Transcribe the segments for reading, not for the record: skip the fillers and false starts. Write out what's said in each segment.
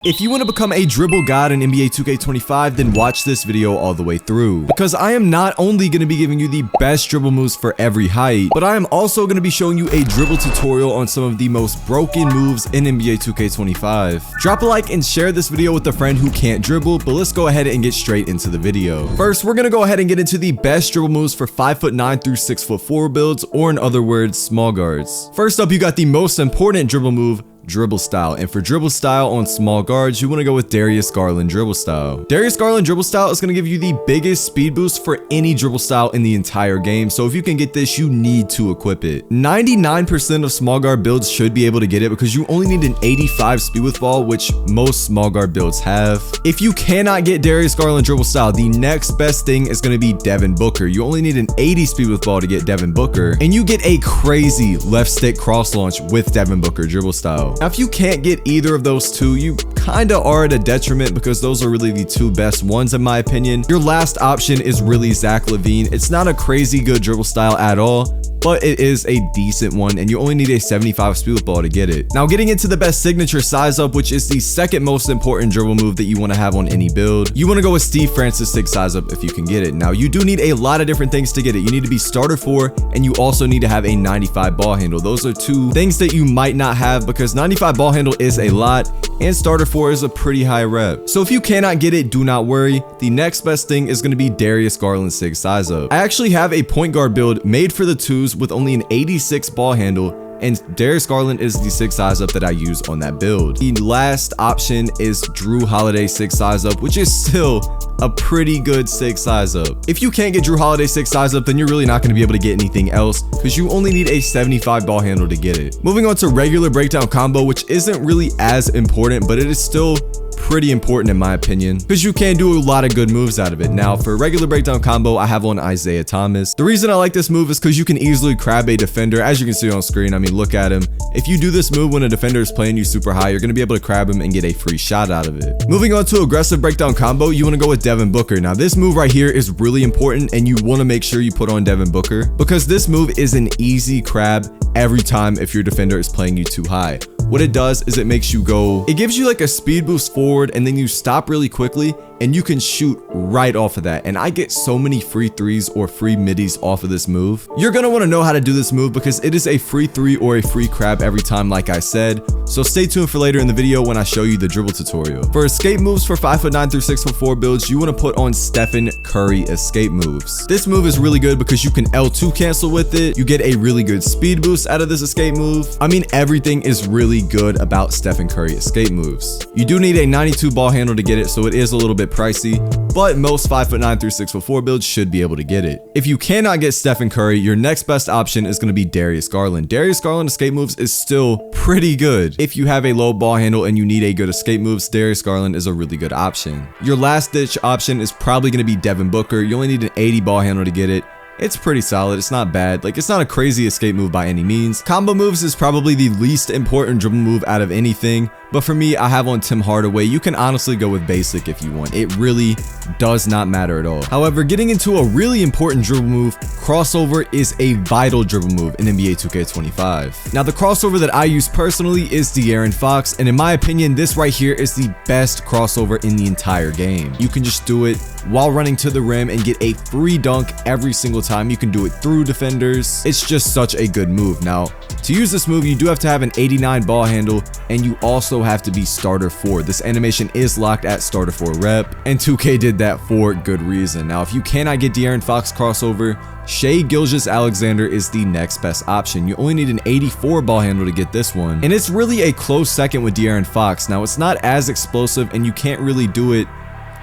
If you want to become a dribble god in NBA 2K25, then watch this video all the way through. Because I am not only going to be giving you the best dribble moves for every height, but I am also going to be showing you a dribble tutorial on some of the most broken moves in NBA 2K25. Drop a like and share this video with a friend who can't dribble, but let's go ahead and get straight into the video. First, we're going to go ahead and get into the best dribble moves for 5'9" through 6'4" builds, or in other words, small guards. First up, you got the most important dribble move, dribble style. And for dribble style on small guards, you want to go with Darius Garland dribble style. Darius Garland dribble style is going to give you the biggest speed boost for any dribble style in the entire game. So if you can get this, you need to equip it. 99% of small guard builds should be able to get it because you only need an 85 speed with ball, which most small guard builds have. If you cannot get Darius Garland dribble style, the next best thing is going to be Devin Booker. You only need an 80 speed with ball to get Devin Booker, and you get a crazy left stick cross launch with Devin Booker dribble style. Now, if you can't get either of those two, you kinda are at a detriment because those are really the two best ones in my opinion. Your last option is really Zach LaVine. It's not a crazy good dribble style at all, but it is a decent one, and you only need a 75 speed with ball to get it. Now, getting into the best signature size up, which is the second most important dribble move that you want to have on any build, you want to go with Steve Francis 6 size up if you can get it. Now, you do need a lot of different things to get it. You need to be starter 4, and you also need to have a 95 ball handle. Those are two things that you might not have because 95 ball handle is a lot, and starter 4 is a pretty high rep. So if you cannot get it, do not worry. The next best thing is going to be Darius Garland 6 size up. I actually have a point guard build made for the 2s with only an 86 ball handle, and Darius Garland is the 6 size up that I use on that build. The last option is Drew Holiday 6 size up, which is still a pretty good 6 size up. If you can't get Drew Holiday 6 size up, then you're really not going to be able to get anything else because you only need a 75 ball handle to get it. Moving on to regular breakdown combo, which isn't really as important, but it is still pretty important in my opinion because you can do a lot of good moves out of it. Now, for regular breakdown combo, I have on Isaiah Thomas. The reason I like this move is because you can easily crab a defender. As you can see on screen, I mean, look at him. If you do this move when a defender is playing you super high, you're going to be able to crab him and get a free shot out of it. Moving on to aggressive breakdown combo, you want to go with Devin Booker. Now, this move right here is really important, and you want to make sure you put on Devin Booker because this move is an easy crab every time if your defender is playing you too high. What it does is it makes you go, it gives you like a speed boost forward, and then you stop really quickly and you can shoot right off of that. And I get so many free threes or free middies off of this move. You're gonna want to know how to do this move because it is a free 3 or a free crab every time, like I said. So stay tuned for later in the video when I show you the dribble tutorial. For escape moves for 5'9" through 6'4" builds, you want to put on Stephen Curry escape moves. This move is really good because you can L2 cancel with it. You get a really good speed boost out of this escape move. I mean, everything is really good about Stephen Curry escape moves. You do need a 92 ball handle to get it, so it is a little bit pricey, but most 5'9" through 6'4" builds should be able to get it. If you cannot get Stephen Curry, your next best option is going to be Darius Garland. Darius Garland escape moves is still pretty good. If you have a low ball handle and you need a good escape moves, Darius Garland is a really good option. Your last ditch option is probably going to be Devin Booker. You only need an 80 ball handle to get it. It's pretty solid. It's not bad. Like, it's not a crazy escape move by any means. Combo moves is probably the least important dribble move out of anything, but for me, I have on Tim Hardaway. You can honestly go with basic if you want. It really does not matter at all. However, getting into a really important dribble move, crossover is a vital dribble move in NBA 2K25. Now, the crossover that I use personally is De'Aaron Fox, and in my opinion, this right here is the best crossover in the entire game. You can just do it while running to the rim and get a free dunk every single time. You can do it through defenders. It's just such a good move. Now, to use this move, you do have to have an 89 ball handle, and you also have to be starter 4. This animation is locked at starter 4 rep, and 2K did that for good reason. Now, if you cannot get De'Aaron Fox crossover, Shai Gilgeous-Alexander is the next best option. You only need an 84 ball handle to get this one, and it's really a close second with De'Aaron Fox. Now, it's not as explosive, and you can't really do it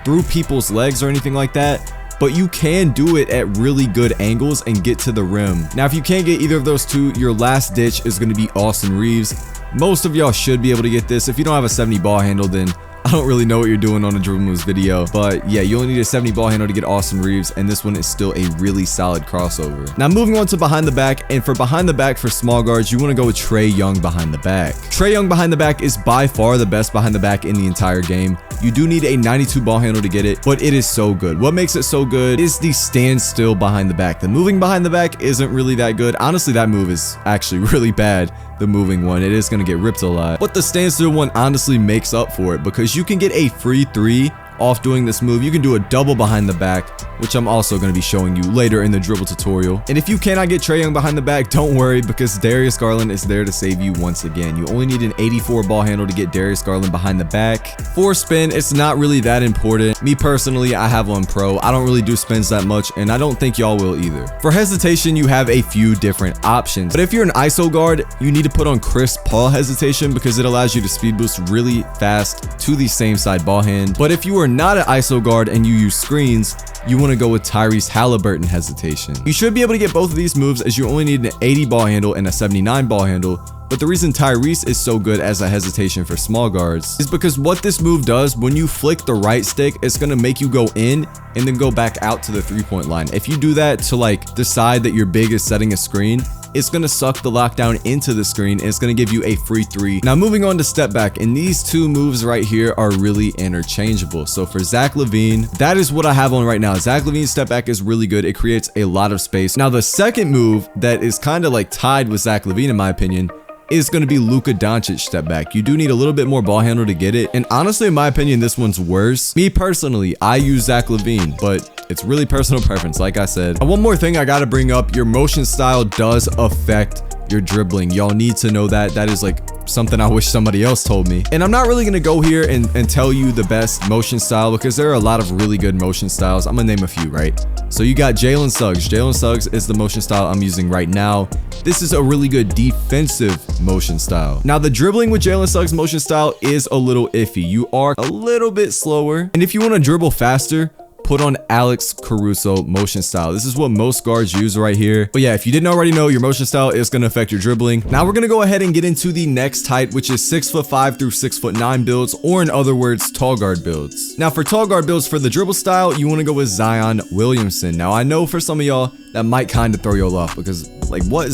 through people's legs or anything like that, but you can do it at really good angles and get to the rim. Now, if you can't get either of those two, your last ditch is going to be Austin Reeves. Most of y'all should be able to get this. If you don't have a 70 ball handle, then I don't really know what you're doing on a dribble moves video, but yeah, you only need a 70 ball handle to get Austin Reeves, and this one is still a really solid crossover. Now, moving on to behind the back, and for behind the back for small guards, you want to go with Trae Young behind the back. Trae Young behind the back is by far the best behind the back in the entire game. You do need a 92 ball handle to get it, but it is so good. What makes it so good is the standstill behind the back. The moving behind the back isn't really that good. Honestly, that move is actually really bad. the moving one, it is going to get ripped a lot. But the standstill one honestly makes up for it because you can get a free 3 off doing this move. You can do a double behind the back, which I'm also going to be showing you later in the dribble tutorial. And if you cannot get Trae Young behind the back, don't worry, because Darius Garland is there to save you once again. You only need an 84 ball handle to get Darius Garland behind the back. For spin, it's not really that important. Me personally, I have on pro. I don't really do spins that much, and I don't think y'all will either. For hesitation, you have a few different options. But if you're an ISO guard, you need to put on Chris Paul hesitation because it allows you to speed boost really fast to the same side ball hand. But if you are not an ISO guard and you use screens, you want to go with Tyrese Halliburton hesitation. You should be able to get both of these moves as you only need an 80 ball handle and a 79 ball handle. But the reason Tyrese is so good as a hesitation for small guards is because what this move does, when you flick the right stick, it's going to make you go in and then go back out to the 3-point line. If you do that to like decide that your big is setting a screen, it's going to suck the lockdown into the screen and it's going to give you a free 3. Now moving on to step back, and these two moves right here are really interchangeable. So for Zach LaVine, that is what I have on right now. Zach LaVine's step back is really good. It creates a lot of space. Now the second move that is kind of like tied with Zach LaVine in my opinion is going to be Luka Doncic step back. You do need a little bit more ball handle to get it. And honestly, in my opinion, this one's worse. Me personally, I use Zach LaVine, but it's really personal preference, like I said. And one more thing I got to bring up, your motion style does affect your dribbling. Y'all need to know that. That is like something I wish somebody else told me. And I'm not really going to go here and tell you the best motion style because there are a lot of really good motion styles. I'm going to name a few, right? So you got Jalen Suggs. Jalen Suggs is the motion style I'm using right now. This is a really good defensive motion style. Now the dribbling with Jalen Suggs motion style is a little iffy. You are a little bit slower. And if you want to dribble faster, put on Alex Caruso motion style. This is what most guards use right here. But yeah, if you didn't already know, your motion style is going to affect your dribbling. Now we're going to go ahead and get into the next height, which is 6'5" through 6'9" builds, or in other words, tall guard builds. Now for tall guard builds, for the dribble style, you want to go with Zion Williamson. Now I know for some of y'all that might kind of throw y'all off because like what,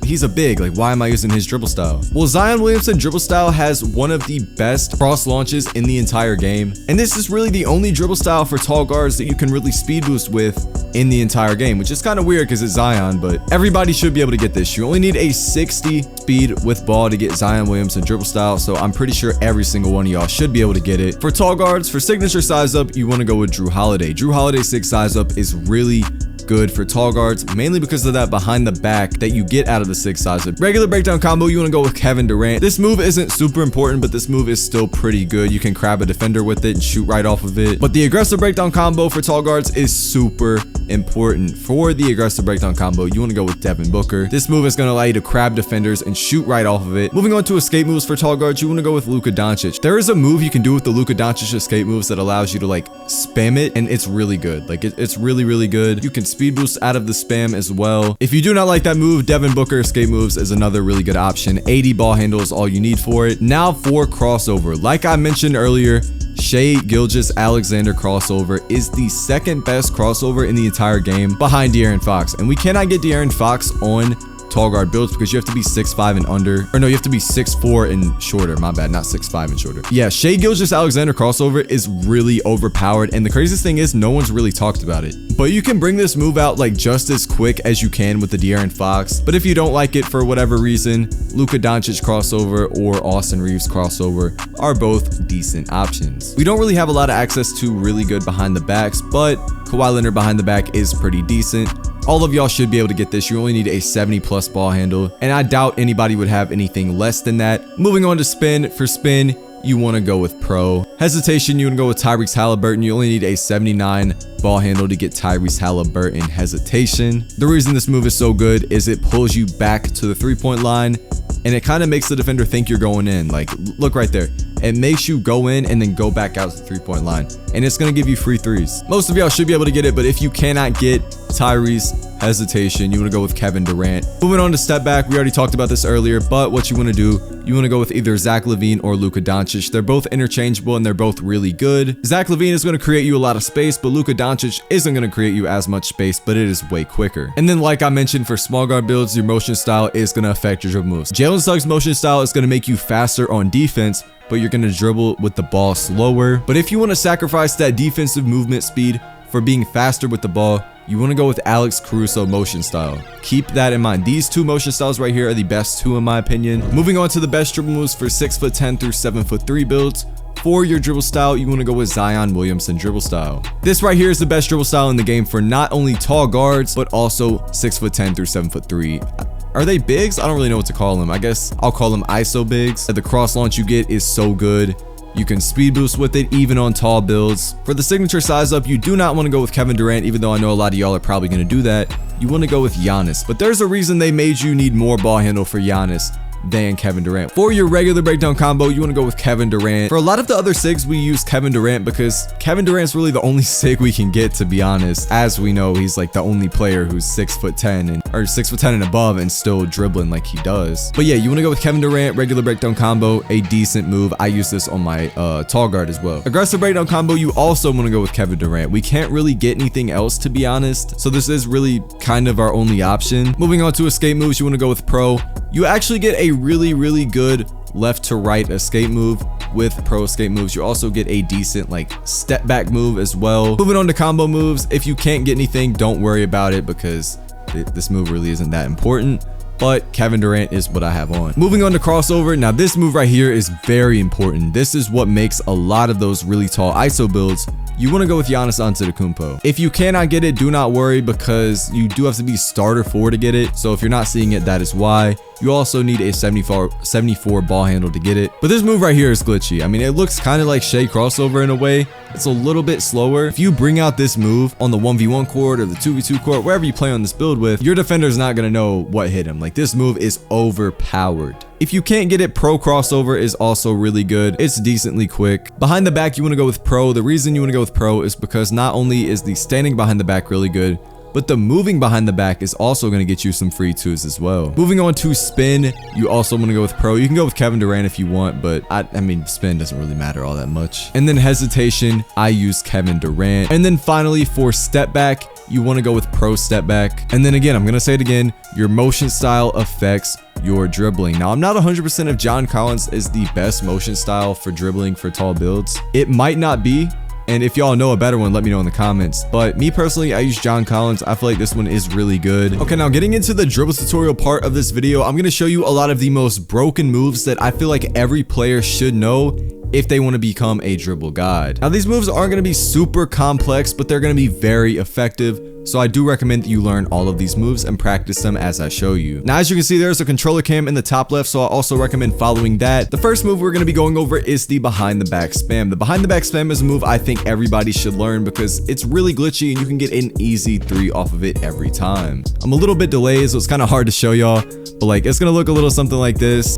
he's a big, like why am I using his dribble style? Well, Zion Williamson dribble style has one of the best cross launches in the entire game. And this is really the only dribble style for tall guards that you can really speed boost with in the entire game, which is kind of weird because it's Zion, but everybody should be able to get this. You only need a 60 speed with ball to get Zion Williamson dribble style, so I'm pretty sure every single one of y'all should be able to get it. For tall guards, for signature size up, you want to go with Drew Holiday. Drew Holiday 6 size up is really good for tall guards, mainly because of that behind the back that you get out of the 6 size up. Regular breakdown combo, you want to go with Kevin Durant. This move isn't super important, but this move is still pretty good. You can grab a defender with it and shoot right off of it. But the aggressive breakdown combo for tall guards is super important. For the aggressive breakdown combo, you want to go with Devin Booker. This move is going to allow you to crab defenders and shoot right off of it. Moving on to escape moves for tall guards, you want to go with Luka Doncic. There is a move you can do with the Luka Doncic escape moves that allows you to like spam it, and it's really good. Like it's really good. You can speed boost out of the spam as well. If you do not like that move, Devin Booker escape moves is another really good option. 80 ball handle is all you need for it. Now for crossover, like I mentioned earlier, Shai Gilgeous-Alexander crossover is the second best crossover in the entire game behind De'Aaron Fox. And we cannot get De'Aaron Fox on tall guard builds because you have to be 6'5" and under, or no, you have to be 6'4" and shorter. My bad, not 6'5" and shorter. Yeah, Shai Gilgeous-Alexander crossover is really overpowered, and the craziest thing is no one's really talked about it. But you can bring this move out like just as quick as you can with the De'Aaron Fox. But if you don't like it for whatever reason, Luka Doncic crossover or Austin Reeves crossover are both decent options. We don't really have a lot of access to really good behind the backs, but Kawhi Leonard behind the back is pretty decent. All of y'all should be able to get this. You only need a 70+ ball handle, and I doubt anybody would have anything less than that. Moving on to spin. For spin, you want to go with pro. Hesitation, you want to go with Tyrese Halliburton. You only need a 79 ball handle to get Tyrese Halliburton hesitation. The reason this move is so good is it pulls you back to the 3-point line, and it kind of makes the defender think you're going in. Like, look right there. It makes you go in and then go back out to the 3-point line, and it's going to give you free threes. Most of y'all should be able to get it, but if you cannot get Tyrese hesitation, you want to go with Kevin Durant. Moving on to step back, we already talked about this earlier, but what you want to do, you want to go with either Zach LaVine or Luka Doncic. They're both interchangeable and they're both really good. Zach LaVine is going to create you a lot of space, but Luka Doncic isn't going to create you as much space, but it is way quicker. And then like I mentioned, for small guard builds, your motion style is going to affect your dribble moves. Jalen Suggs' motion style is going to make you faster on defense, but you're going to dribble with the ball slower. But if you want to sacrifice that defensive movement speed for being faster with the ball, you want to go with Alex Caruso motion style. Keep that in mind. These two motion styles right here are the best two in my opinion. Moving on to the best dribble moves for 6'10" through 7'3" builds. For your dribble style, you want to go with Zion Williamson dribble style. This right here is the best dribble style in the game for not only tall guards, but also 6'10" through 7'3". Are they bigs? I don't really know what to call them. I guess I'll call them ISO bigs. The cross launch you get is so good. You can speed boost with it even on tall builds. For the signature size up, you do not want to go with Kevin Durant, even though I know a lot of y'all are probably going to do that. You want to go with Giannis, but there's a reason they made you need more ball handle for Giannis than Kevin Durant. For your regular breakdown combo, you want to go with Kevin Durant. For a lot of the other SIGs, we use Kevin Durant because Kevin Durant's really the only SIG we can get, to be honest. As we know, he's like the only player who's 6'10" or 6'10" and above and still dribbling like he does. But yeah, you want to go with Kevin Durant, regular breakdown combo, a decent move. I use this on my tall guard as well. Aggressive breakdown combo, you also want to go with Kevin Durant. We can't really get anything else, to be honest. So this is really kind of our only option. Moving on to escape moves, you want to go with Pro. You actually get a really good left to right escape move with pro escape moves. You also get a decent like step back move as well. Moving on to combo moves, if you can't get anything, don't worry about it because this move really isn't that important. But Kevin Durant is what I have on. Moving on to crossover. Now this move right here is very important. This is what makes a lot of those really tall ISO builds. You want to go with Giannis Antetokounmpo. If you cannot get it, do not worry because you do have to be starter 4 to get it. So if you're not seeing it, that is why. You also need a 74 ball handle to get it. But this move right here is glitchy. I mean, it looks kind of like Shea crossover in a way. It's a little bit slower. If you bring out this move on the 1v1 court or the 2v2 court, wherever you play on this build with, your defender's not going to know what hit him. Like this move is overpowered. If you can't get it, pro crossover is also really good. It's decently quick. Behind the back, you want to go with pro. The reason you want to go with pro is because not only is the standing behind the back really good, but the moving behind the back is also going to get you some free twos as well. Moving on to spin, you also want to go with pro. You can go with Kevin Durant if you want, but I mean, spin doesn't really matter all that much. And then hesitation, I use Kevin Durant. And then finally for step back, you want to go with pro step back. And then again, I'm going to say it again, your motion style affects your dribbling. Now, I'm not 100% if John Collins is the best motion style for dribbling for tall builds. It might not be. And if y'all know a better one, let me know in the comments. But me personally, I use John Collins. I feel like this one is really good. Okay, now getting into the dribble tutorial part of this video, I'm going to show you a lot of the most broken moves that I feel like every player should know if they want to become a dribble god. Now, these moves aren't going to be super complex, but they're going to be very effective. So I do recommend that you learn all of these moves and practice them as I show you. Now, as you can see, there's a controller cam in the top left, so I also recommend following that. The first move we're going to be going over is the behind the back spam. The behind the back spam is a move I think everybody should learn because it's really glitchy and you can get an easy 3 off of it every time. I'm a little bit delayed, so it's kind of hard to show y'all, but like it's going to look a little something like this.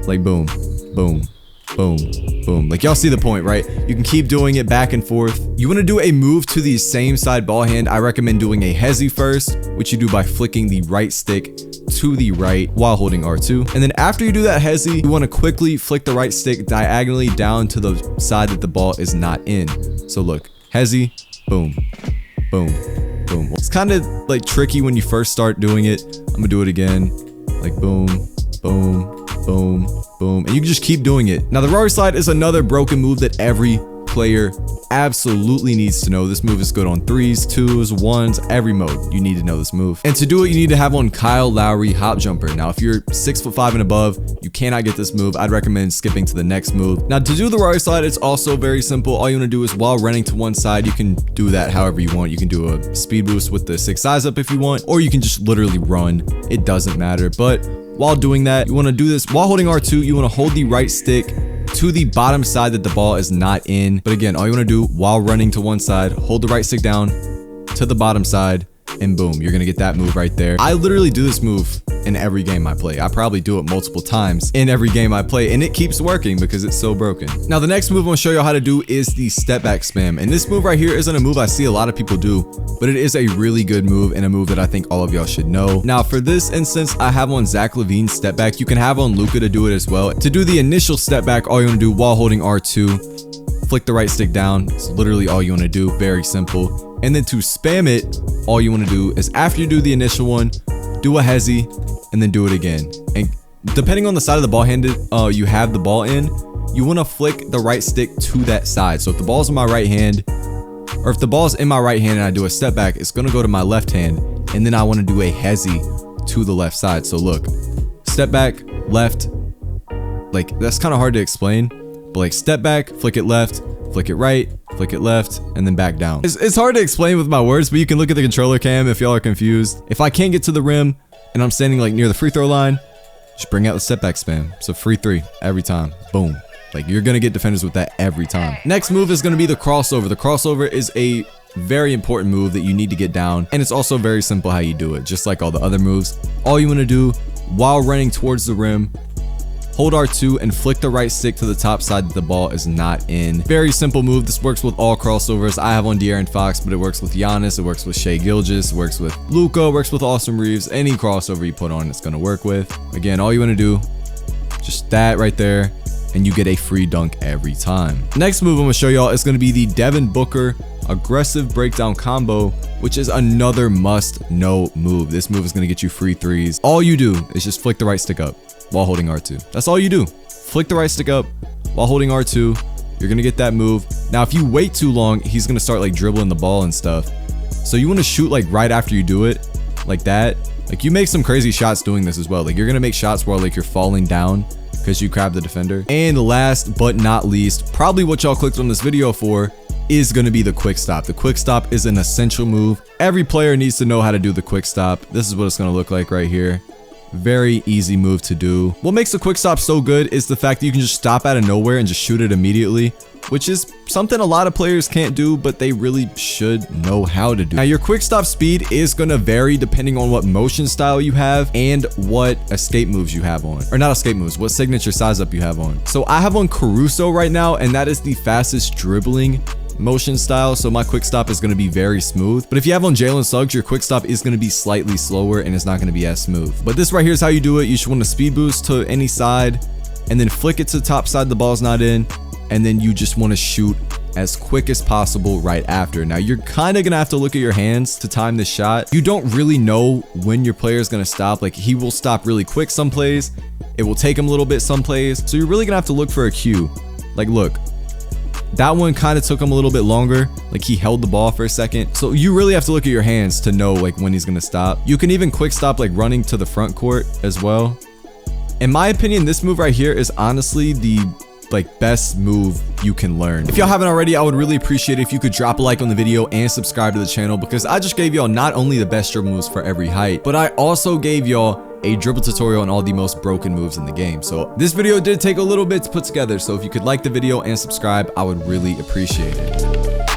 Like boom, boom, boom, boom. Like y'all see the point, right? You can keep doing it back and forth. You want to do a move to the same side ball hand. I recommend doing a hezi first, which you do by flicking the right stick to the right while holding R2. And then after you do that hezi, you want to quickly flick the right stick diagonally down to the side that the ball is not in. So look, hezi, boom, boom, boom. It's kind of like tricky when you first start doing it. I'm gonna do it again. Like boom, boom, boom, boom, and you can just keep doing it. Now the Rari slide is another broken move that every player absolutely needs to know. This move is good on 3s, 2s, 1s, every mode. You need to know this move. And to do it, you need to have on Kyle Lowry hop jumper. Now, if you're 6'5" and above, you cannot get this move. I'd recommend skipping to the next move. Now, to do the Rari slide, it's also very simple. All you want to do is while running to one side, you can do that however you want. You can do a speed boost with the 6 size up if you want, or you can just literally run. It doesn't matter. But while doing that, you want to do this while holding R2. You want to hold the right stick to the bottom side that the ball is not in. But again, all you want to do while running to one side, hold the right stick down to the bottom side, and boom, you're gonna get that move right there. I literally do this move in every game I play. I probably do it multiple times in every game I play, and it keeps working because it's so broken. Now, the next move I'm gonna show you how to do is the step back spam. And this move right here isn't a move I see a lot of people do, but it is a really good move and a move that I think all of y'all should know. Now, for this instance, I have on Zach LaVine's step back. You can have on Luka to do it as well. To do the initial step back, all you wanna do while holding R2, flick the right stick down. It's literally all you want to do. Very simple. And then to spam it, all you want to do is after you do the initial one, do a hezi and then do it again. And depending on the side of the ball handed you have the ball in, you want to flick the right stick to that side. So if the ball's in my right hand, Or if the ball's in my right hand and I do a step back, it's gonna go to my left hand, and then I wanna do a hezzy to the left side. So look, step back, left, like that's kind of hard to explain, but like step back, flick it left, flick it right, flick it left, and then back down. It's hard to explain with my words, but you can look at the controller cam if y'all are confused. If I can't get to the rim and I'm standing like near the free throw line, just bring out the step back spam. So free three every time, boom. Like you're gonna get defenders with that every time. Next move is gonna be the crossover. The crossover is a very important move that you need to get down, and it's also very simple how you do it. Just like all the other moves, all you wanna do while running towards the rim, hold R2 and flick the right stick to the top side that the ball is not in. Very simple move. This works with all crossovers. I have on De'Aaron Fox, but it works with Giannis, it works with Shai Gilgeous, it works with Luka, it works with Austin Reeves. Any crossover you put on, it's gonna work with. Again, all you wanna do, just that right there, and you get a free dunk every time. Next move I'm gonna show y'all is gonna be the Devin Booker aggressive breakdown combo, which is another must-know move. This move is gonna get you free threes. All you do is just flick the right stick up while holding R2. That's all you do. Flick the right stick up while holding R2. You're gonna get that move. Now, if you wait too long, he's gonna start like dribbling the ball and stuff. So you wanna shoot like right after you do it, like that. Like you make some crazy shots doing this as well. Like you're gonna make shots where like you're falling down because you grabbed the defender. And last but not least, probably what y'all clicked on this video for, is going to be the quick stop. The quick stop is an essential move. Every player needs to know how to do the quick stop. This is what it's going to look like right here. Very easy move to do. What makes the quick stop so good is the fact that you can just stop out of nowhere and just shoot it immediately, which is something a lot of players can't do, but they really should know how to do. Now, your quick stop speed is going to vary depending on what motion style you have and what escape moves you have on. Or not escape moves, what signature size up you have on. So I have on Caruso right now, and that is the fastest dribbling motion style, so my quick stop is going to be very smooth. But if you have on Jalen Suggs, your quick stop is going to be slightly slower and it's not going to be as smooth. But this right here is how you do it. You should want to speed boost to any side and then flick it to the top side the ball's not in, and then you just want to shoot as quick as possible right after. Now, you're kind of gonna have to look at your hands to time the shot. You don't really know when your player is gonna stop. Like, he will stop really quick some plays, it will take him a little bit some plays, so you're really gonna have to look for a cue. Like, look, that one kind of took him a little bit longer. Like, he held the ball for a second. So you really have to look at your hands to know like when he's gonna stop. You can even quick stop like running to the front court as well. In my opinion, this move right here is honestly the best move you can learn. If y'all haven't already, I would really appreciate it if you could drop a like on the video and subscribe to the channel, because I just gave y'all not only the best dribble moves for every height, but I also gave y'all a dribble tutorial on all the most broken moves in the game. So this video did take a little bit to put together, so if you could like the video and subscribe, I would really appreciate it.